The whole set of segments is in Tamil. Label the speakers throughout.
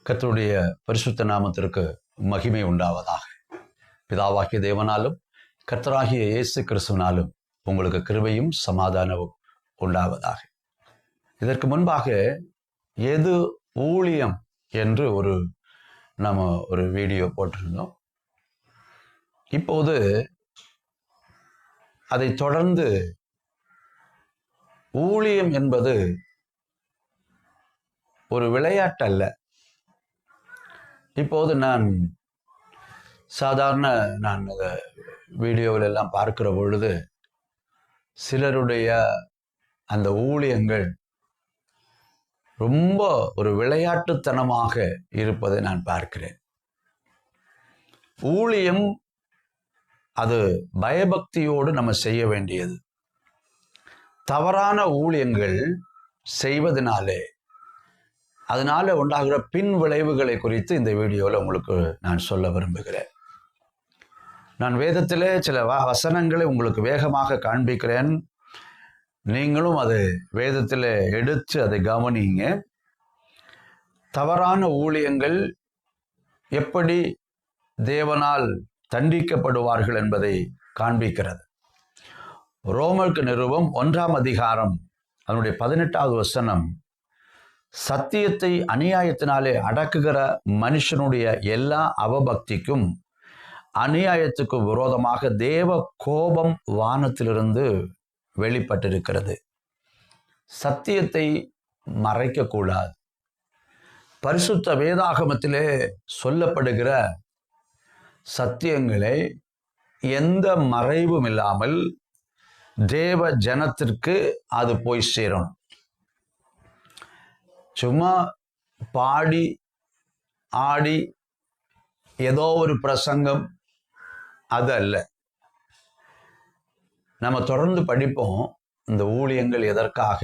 Speaker 1: கர்த்தருடைய பரிசுத்த நாமத்திற்கு மகிமை உண்டாவதாக. பிதாவாகிய தேவனாலும் கர்த்தராகிய இயேசு கிறிஸ்துவினாலும் உங்களுக்கு கிருபையும் சமாதானமும் உண்டாவதாக. இதற்கு முன்பாக எது ஊழியம் என்று நம்ம ஒரு வீடியோ போட்டிருந்தோம். இப்போது அதை தொடர்ந்து ஊழியம் என்பது ஒரு விளையாட்டு அல்ல. இப்போது நான் வீடியோவில் எல்லாம் பார்க்கிற பொழுது சிலருடைய அந்த ஊழியங்கள் ரொம்ப ஒரு விளையாட்டுத்தனமாக இருப்பதை நான் பார்க்கிறேன். ஊழியம் அது பயபக்தியோடு நம்ம செய்ய வேண்டியது. தவறான ஊழியங்கள் செய்வதனாலே அதனால உண்டாகிற பின் விளைவுகளை குறித்து இந்த வீடியோவில் உங்களுக்கு நான் சொல்ல விரும்புகிறேன். நான் வேதத்திலே சில வசனங்களை உங்களுக்கு வேகமாக காண்பிக்கிறேன். நீங்களும் அது வேதத்தில் எடுத்து அதை கவனிங்க. தவறான ஊழியங்கள் எப்படி தேவனால் தண்டிக்கப்படுவார்கள் என்பதை காண்பிக்கிறது. ரோமருக்கு நிருபம் 1ஆம் அதிகாரம் அதனுடைய 18வது வசனம், சத்தியத்தை அநியாயத்தினாலே அடக்குகிற மனுஷனுடைய எல்லா அவபக்திக்கும் அநியாயத்துக்கும் விரோதமாக தேவ கோபம் வானத்திலிருந்து வெளிப்பட்டிருக்கிறது. சத்தியத்தை மறைக்கக்கூடாது. பரிசுத்த வேதாகமத்திலே சொல்லப்படுகிற சத்தியங்களை எந்த மறைவும் இல்லாமல் தேவ ஜனத்திற்கு அது போய் சேரணும். சும்மா பாடி ஆடி ஏதோ ஒரு பிரசங்கம் அது அல்ல. நம்ம தொடர்ந்து படிப்போம். இந்த ஊழியங்கள் எதற்காக,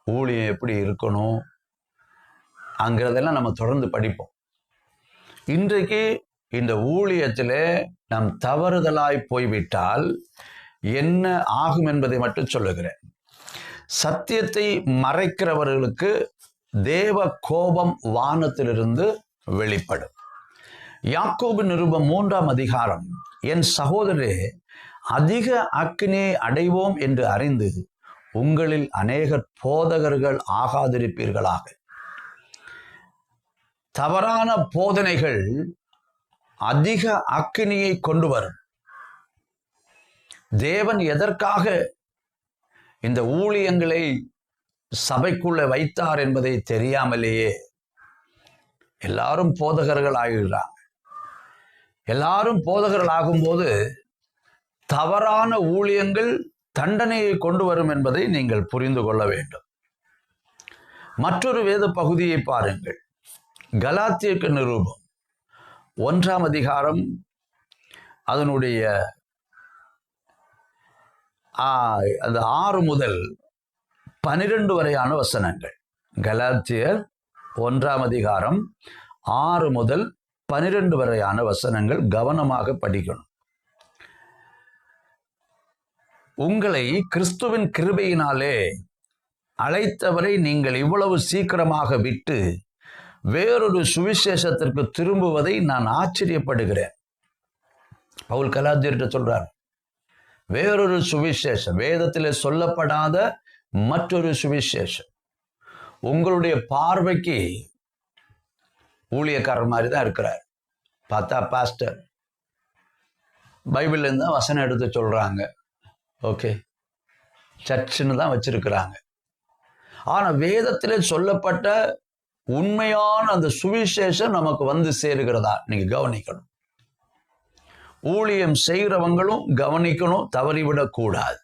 Speaker 1: ஊழியம் எப்படி இருக்கணும் அங்கிறதெல்லாம் நம்ம தொடர்ந்து படிப்போம். இன்றைக்கு இந்த ஊழியத்தில் நாம் தவறுதலாய் போய்விட்டால் என்ன ஆகும் என்பதை மட்டும் சொல்லுகிறேன். சத்தியத்தை மறைக்கிறவர்களுக்கு தேவ கோபம் வானத்திலிருந்து வெளிப்படும். யாக்கோபு நிருபம் 3ஆம் அதிகாரம், என் சகோதரரே, அதிக அக்கினியை அடைவோம் என்று அறிந்து உங்களில் அநேகர் போதகர்கள் ஆகாதிருப்பீர்களாக. தவறான போதனைகள் அதிக அக்கினியை கொண்டு வரும். தேவன் எதற்காக இந்த ஊழியங்களை சபைக்குள்ள வைத்தார் என்பதை தெரியாமலேயே எல்லாரும் போதகர்கள் ஆகிறாங்க. எல்லாரும் போதகர்கள் ஆகும்போது தவறான ஊழியங்கள் தண்டனையை கொண்டு வரும் என்பதை நீங்கள் புரிந்து கொள்ள வேண்டும். மற்றொரு வேத பகுதியை பாருங்கள். கலாத்தியருக்கு நிருபம் 1ஆம் அதிகாரம் அதனுடைய அந்த 6 முதல் 12 வரையான வசனங்கள். கலாத்தியர் 1ஆம் அதிகாரம் 6 முதல் 12 வரையான வசனங்கள் கவனமாக படிக்கணும். உங்களை கிறிஸ்துவின் கிருபையினாலே அழைத்தவரை நீங்கள் இவ்வளவு சீக்கிரமாக விட்டு வேறொரு சுவிசேஷத்திற்கு திரும்புவதை நான் ஆச்சரியப்படுகிறேன். பவுல் கலாத்தியர்கிட்ட சொல்றார், வேறொரு சுவிசேஷம், வேதத்தில் சொல்லப்படாத மற்றொரு சுவிசேஷம். உங்களுடைய பார்வைக்கு ஊழியக்காரர் மாதிரி தான் இருக்கிறார். பார்த்தா பாஸ்டர் பைபிள்ல இருந்து வசனம் எடுத்து சொல்றாங்க, ஓகே, சர்ச்சுன்னு தான் வச்சிருக்கிறாங்க. ஆனா வேதத்திலே சொல்லப்பட்ட உண்மையான அந்த சுவிசேஷம் நமக்கு வந்து சேருகிறதா நீங்க கவனிக்கணும். ஊழியம் செய்கிறவங்களும் கவனிக்கணும், தவறிவிடக் கூடாது.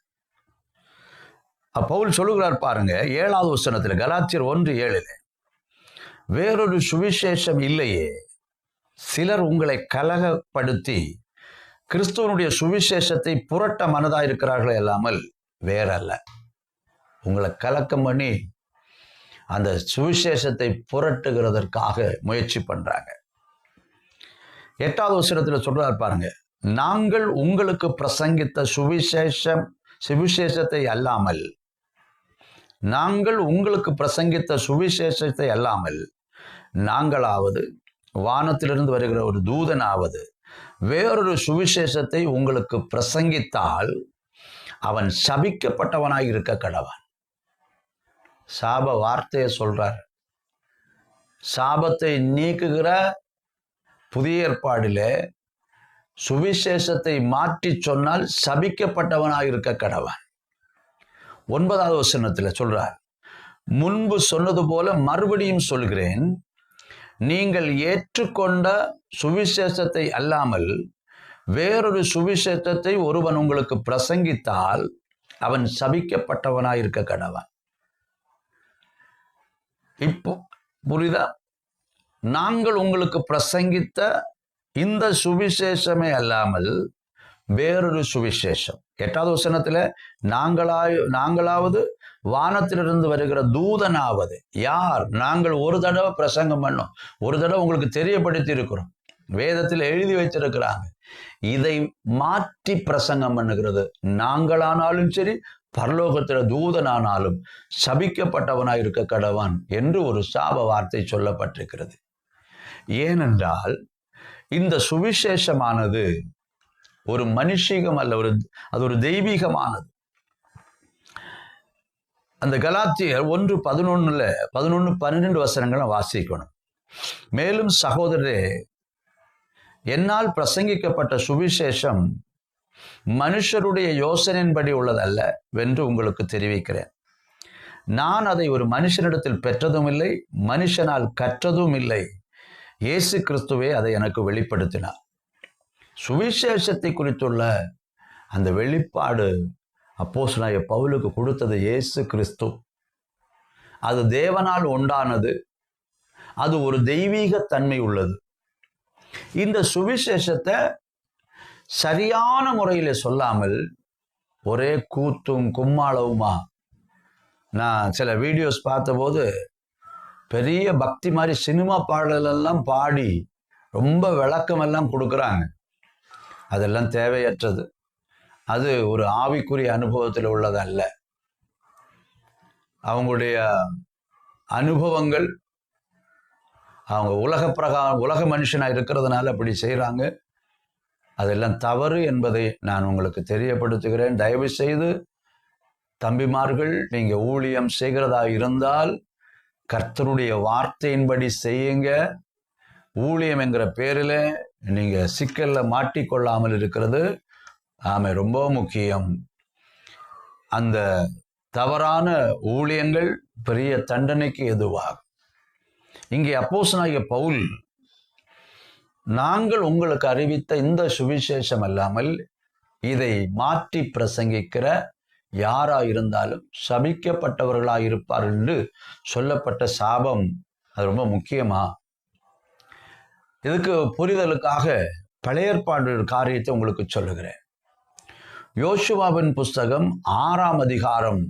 Speaker 1: பவுல் சொல்லுகிறார் பாருங்க, 7வது வசனத்தில், கலாத்தியர் 1:7, வேறொரு சுவிசேஷம் இல்லையே, சிலர் உங்களை கலகப்படுத்தி கிறிஸ்துவனுடைய சுவிசேஷத்தை புரட்ட மனதாக இருக்கிறார்களே அல்லாமல் வேறல்ல. உங்களை கலக்கம் பண்ணி அந்த சுவிசேஷத்தை புரட்டுகிறதற்காக முயற்சி பண்றாங்க. 8வது வசனத்தில் சொல்றார் பாருங்க, நாங்கள் உங்களுக்கு பிரசங்கித்த சுவிசேஷத்தை அல்லாமல் நாங்கள் உங்களுக்கு பிரசங்கித்த சுவிசேஷத்தை அல்லாமல் நாங்களாவது வானத்திலிருந்து வருகிற ஒரு தூதனாவது வேறொரு சுவிசேஷத்தை உங்களுக்கு பிரசங்கித்தால் அவன் சபிக்கப்பட்டவனாய் இருக்க கடவான். சாப வார்த்தையை சொல்றார். சாபத்தை நீக்குகிற புதிய ஏற்பாடிலே சுவிசேஷத்தை மாற்றி சொன்னால் சபிக்கப்பட்டவனாய் இருக்க கடவான். 9வது வசனத்தில் சொல்றார், முன்பு சொன்னது போல மறுபடியும் சொல்கிறேன், நீங்கள் ஏற்றுக்கொண்ட சுவிசேஷத்தை அல்லாமல் வேறொரு சுவிசேஷத்தை ஒருவன் உங்களுக்கு பிரசங்கித்தால் அவன் சபிக்கப்பட்டவனாய் இருக்க கடவான். இப்போ புரியுதா? நாங்கள் உங்களுக்கு பிரசங்கித்த இந்த சுவிசேஷமே அல்லாமல் வேறொரு சுவிசேஷம். 8வது வசனத்தில் நாங்களாவது வானத்திலிருந்து வருகிற தூதனாவது. யார்? நாங்கள் ஒரு தடவை பிரசங்கம் பண்ணோம், ஒரு தடவை உங்களுக்கு தெரியப்படுத்தி இருக்கிறோம், வேதத்தில் எழுதி வச்சிருக்கிறாங்க. இதை மாற்றி பிரசங்கம் பண்ணுகிறது நாங்களானாலும் சரி, பரலோகத்தில் தூதனானாலும் சபிக்கப்பட்டவனாய் இருக்க கடவான் என்று ஒரு சாப வார்த்தை சொல்லப்பட்டிருக்கிறது. ஏனென்றால் இந்த சுவிசேஷமானது ஒரு மனுஷீகம் அல்ல, அது ஒரு தெய்வீகமானது. அந்த கலாத்தியர் 1:11-12 வசனங்களை வாசிக்கணும். மேலும் சகோதரரே, என்னால் பிரசங்கிக்கப்பட்ட சுவிசேஷம் மனுஷருடைய யோசனையின்படி உள்ளதல்ல வென்று உங்களுக்கு தெரிவிக்கிறேன். நான் அதை ஒரு மனுஷனிடத்தில் பெற்றதும் இல்லை, மனுஷனால் கற்றதும் இல்லை. இயேசு கிறிஸ்துவே அதை எனக்கு வெளிப்படுத்தினார். சுவிசேஷத்தை குறித்துள்ள அந்த வெளிப்பாடு அப்போஸ்தலனாகிய பவுலுக்கு கொடுத்தது இயேசு கிறிஸ்து. அது தேவனால் உண்டானது, அது ஒரு தெய்வீக தன்மை உள்ளது. இந்த சுவிசேஷத்தை சரியான முறையில் சொல்லாமல் ஒரே கூத்தும் கும்மாளவுமா, நான் சில வீடியோஸ் பார்த்தபோது பெரிய பக்தி மாதிரி சினிமா பாடலெல்லாம் பாடி ரொம்ப விளக்கமெல்லாம் கொடுக்குறாங்க. அதெல்லாம் தேவையற்றது. அது ஒரு ஆவிக்குரிய அனுபவத்தில் உள்ளதல்ல. அவங்களுடைய அனுபவங்கள், அவங்க உலக மனுஷனாக இருக்கிறதுனால அப்படி செய்கிறாங்க. அதெல்லாம் தவறு என்பதை நான் உங்களுக்கு தெரியப்படுத்துகிறேன். தயவு செய்து தம்பிமார்கள், நீங்கள் ஊழியம் செய்கிறதா இருந்தால் கர்த்தருடைய வார்த்தையின்படி செய்யுங்க. ஊழியம் என்கிற பேரில் நீங்கள் சிக்கலில் மாட்டிக்கொள்ளாமல் இருக்கிறது ரொம்ப முக்கியம். அந்த தவறான ஊழியங்கள் பெரிய தண்டனைக்கு எதுவாகும். இங்கே அப்போஸ்தலனாகிய பவுல், நாங்கள் உங்களுக்கு அறிவித்த இந்த சுவிசேஷம் அல்லாமல் இதை மாற்றி பிரசங்கிக்கிற யாரா இருந்தாலும் சபிக்கப்பட்டவர்களாக இருப்பார் என்று சொல்லப்பட்ட சாபம் அது ரொம்ப முக்கியமா. இதுக்கு புரிதலுக்காக பழைய ஏற்பாடு காரியத்தை உங்களுக்கு சொல்லுகிறேன். யோசுவாவின் புஸ்தகம் 6ஆம் அதிகாரம்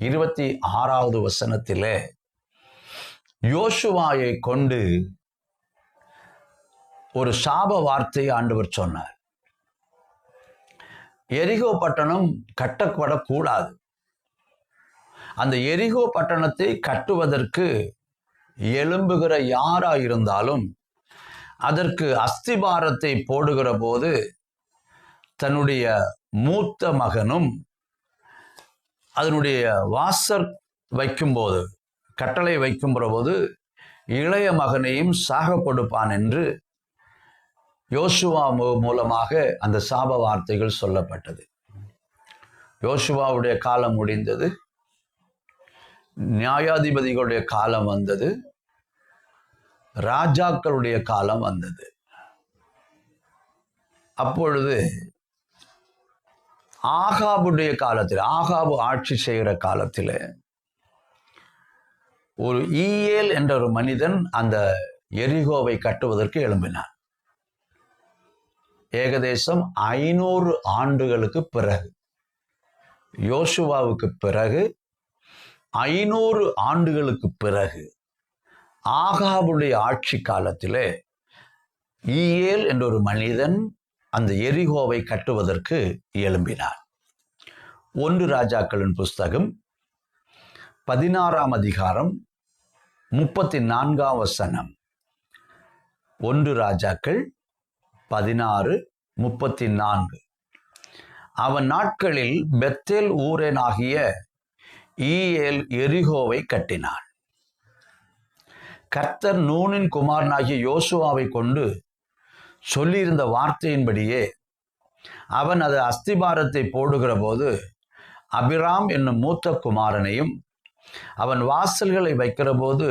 Speaker 1: 26வது வசனத்திலே யோசுவாயை கொண்டு ஒரு சாப வார்த்தையை ஆண்டவர் சொன்னார். எரிகோ பட்டணம் கட்டப்படக்கூடாது. அந்த எரிகோ பட்டணத்தை கட்டுவதற்கு எழும்புகிற யாரா இருந்தாலும் அதற்கு அஸ்திபாரத்தை போடுகிற போது தன்னுடைய மூத்த மகனும் அதனுடைய வாசல் வைக்கும்போது, கட்டளை வைக்கும்போற போது இளைய மகனையும் சாக கொடுப்பான் என்று யோசுவா மூலமாக அந்த சாப வார்த்தைகள் சொல்லப்பட்டது. யோசுவாவுடைய காலம் முடிந்தது, நியாயாதிபதிகளுடைய காலம் வந்தது, ராஜாக்களுடைய காலம் வந்தது. அப்பொழுது ஆகாபுடைய காலத்தில், ஆகாபு ஆட்சி செய்கிற காலத்தில் ஒரு ஈயேல் என்ற ஒரு மனிதன் அந்த எரிகோவை கட்டுவதற்கு எழும்பினான். ஏகதேசம் 500 ஆண்டுகளுக்கு பிறகு, யோசுவாவுக்கு பிறகு 500 ஆண்டுகளுக்கு பிறகு ஆகாபுடைய ஆட்சி காலத்திலே ஈயேல் என்ற ஒரு மனிதன் அந்த எரிகோவை கட்டுவதற்கு எழும்பினார். 1 ராஜாக்களின் புஸ்தகம் 16ஆம் அதிகாரம் 34ஆம் வசனம். 1 ராஜாக்கள் 16:34. அவன் நாட்களில் பெத்தேல் ஊரேனாகிய ஈயேல் எரிகோவை கட்டினான். கர்த்தர் நூனின் குமாரனாகிய யோசுவாவை கொண்டு சொல்லியிருந்த வார்த்தையின்படியே அவன் அது அஸ்திபாரத்தை போடுகிற போது அபிராம் என்னும் மூத்த குமாரனையும் அவன் வாசல்களை வைக்கிற போது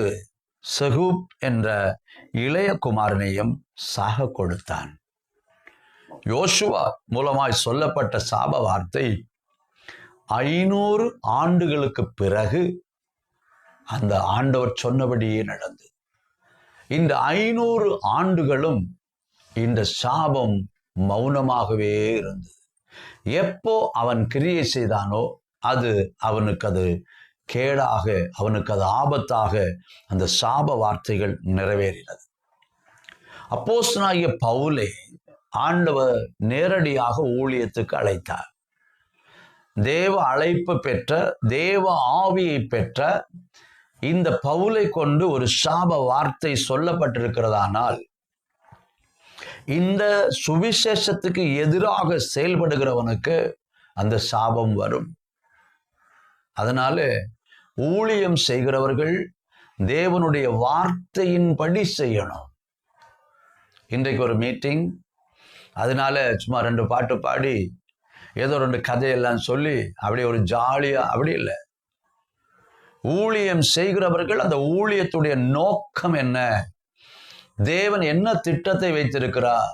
Speaker 1: செகூப் என்ற இளைய குமாரனையும் சாக கொடுத்தான். யோசுவா மூலமாய் சொல்லப்பட்ட சாப வார்த்தை 500 ஆண்டுகளுக்கு பிறகு அந்த ஆண்டவர் சொன்னபடியே நடந்தது. இந்த 500 ஆண்டுகளும் இந்த சாபம் மௌனமாகவே இருந்தது. எப்போ அவன் கிரியை செய்தானோ அது அவனுக்கு கேடாக, அவனுக்கு அது ஆபத்தாக அந்த சாப வார்த்தைகள் நிறைவேறினது. அப்போஸ்தலனாகிய பவுலை ஆண்டவர் நேரடியாக ஊழியத்துக்கு அழைத்தார். தேவ அழைப்பு பெற்ற, தேவ ஆவியை பெற்ற இந்த பவுலை கொண்டு ஒரு சாப வார்த்தை சொல்லப்பட்டிருக்கிறதானால் இந்த சுவிசேஷத்துக்கு எதிராக செயல்படுகிறவனுக்கு அந்த சாபம் வரும். அதனால ஊழியம் செய்கிறவர்கள் தேவனுடைய வார்த்தையின்படி செய்யணும். இன்றைக்கு ஒரு மீட்டிங், அதனால சும்மா 2 பாட்டு பாடி ஏதோ 2 கதையெல்லாம் சொல்லி அப்படி ஒரு ஜாலியா அப்படி இல்லை. ஊழியம் செய்கிறவர்கள் அந்த ஊழியத்துடைய நோக்கம் என்ன, தேவன் என்ன திட்டத்தை வைத்திருக்கிறார்,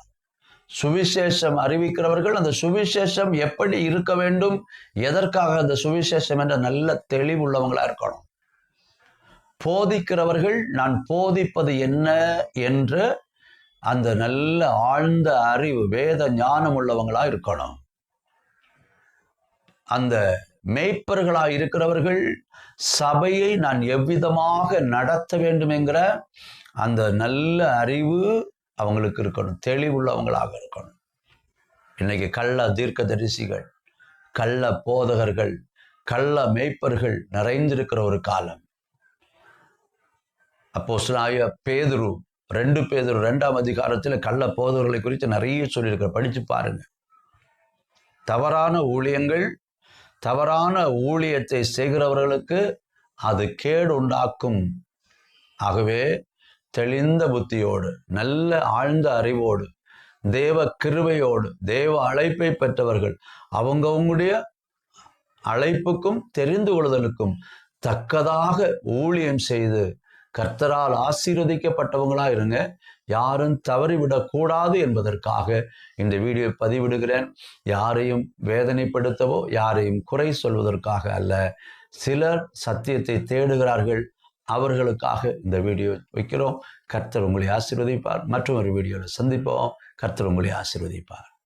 Speaker 1: சுவிசேஷம் அறிவிக்கிறவர்கள் அந்த சுவிசேஷம் எப்படி இருக்க வேண்டும், எதற்காக அந்த சுவிசேஷம் என்ற நல்ல தெளிவுள்ளவங்களா இருக்கணும். போதிக்கிறவர்கள் நான் போதிப்பது என்ன என்ற அந்த நல்ல ஆழ்ந்த அறிவு, வேத ஞானம் உள்ளவங்களா இருக்கணும். அந்த மேய்ப்பர்களாக இருக்கிறவர்கள் சபையை நான் எவ்விதமாக நடத்த வேண்டும் என்கிற அந்த நல்ல அறிவு அவங்களுக்கு இருக்கணும், தெளிவுள்ளவங்களாக இருக்கணும். இன்னைக்கு கள்ள தீர்க்கதரிசிகள், கள்ள போதகர்கள், கள்ள மேய்ப்பர்கள் நிறைந்திருக்கிற ஒரு காலம். அப்போஸ்தலனாகிய பேதுரு 2 பேதுரு 2ஆம் அதிகாரத்தில் கள்ள போதகர்களை குறித்து நிறைய சொல்லியிருக்கிற, படிச்சு பாருங்க. தவறான ஊழியங்கள், தவறான ஊழியத்தை செய்கிறவர்களுக்கு அது கேடு உண்டாக்கும். ஆகவே தெளிந்த புத்தியோடு, நல்ல ஆழ்ந்த அறிவோடு, தேவ கிருபையோடு, தேவ அழைப்பை பெற்றவர்கள் அவங்களுடைய அழைப்புக்கும் தெரிந்து கொள்ளுதலுக்கும் தக்கதாக ஊழியம் செய்து கர்த்தரால் ஆசீர்வதிக்கப்பட்டவங்களா இருங்க. யாரும் தவறிவிடக்கூடாது என்பதற்காக இந்த வீடியோ பதிவிடுகிறேன். யாரையும் வேதனைப்படுத்தவோ யாரையும் குறை சொல்வதற்காக அல்ல. சிலர் சத்தியத்தை தேடுகிறார்கள், அவர்களுக்காக இந்த வீடியோ வைக்கிறோம். கர்த்தர் உங்களை ஆசீர்வதிப்பார். மற்றும் ஒரு வீடியோவில் சந்திப்போம். கர்த்தர் உங்களை ஆசீர்வதிப்பார்.